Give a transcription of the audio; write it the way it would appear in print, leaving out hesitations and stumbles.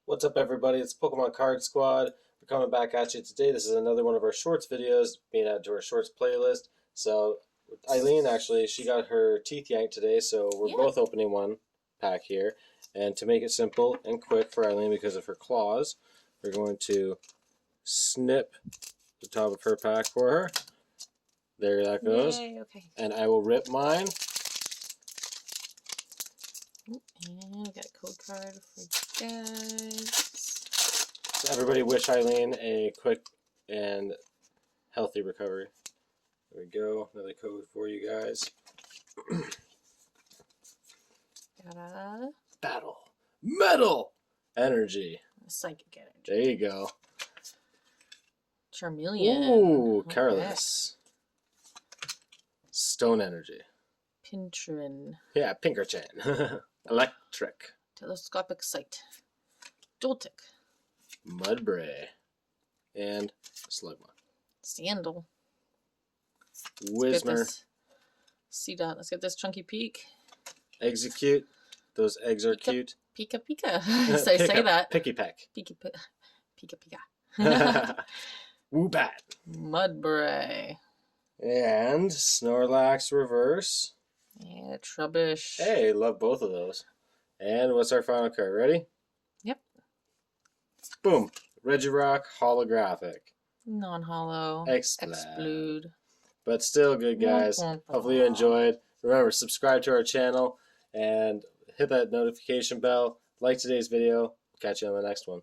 What's up, everybody? It's Pokemon Card Squad. We're coming back at you today. This is another one of our shorts videos being added to our shorts playlist. So Eileen, actually, she got her teeth yanked today, so we're both opening one pack here. And to make it simple and quick for Eileen because of her claws, we're going to snip the top of her pack for her. There that goes. Yay, okay. And I will rip mine. And I got a code card for you guys. So everybody wish Eileen a quick and healthy recovery. There we go. Another code for you guys. Got a Battle. Metal Energy. psychic energy. There you go. Charmeleon. Ooh, Okay. Careless. Stone Energy. Pintrin. Yeah, Pinkerton. Electric. Telescopic sight. Joltik. Mudbray. And Slugma. Sandal. Whismer. C-Dot. Let's get this Chunky Peak. Execute. Those eggs are cute. Pika Pika. So I say that. Picky Peck. Pika Pika. Woobat. Mudbray. And Snorlax Reverse. Yeah, Trubbish. Hey, love both of those. And what's our final card? Ready? Yep. Boom. Regirock Holographic. Non-hollow. Explode. But still good, guys. Womp womp. Hopefully you enjoyed. Remember, subscribe to our channel and hit that notification bell. Like today's video. Catch you on the next one.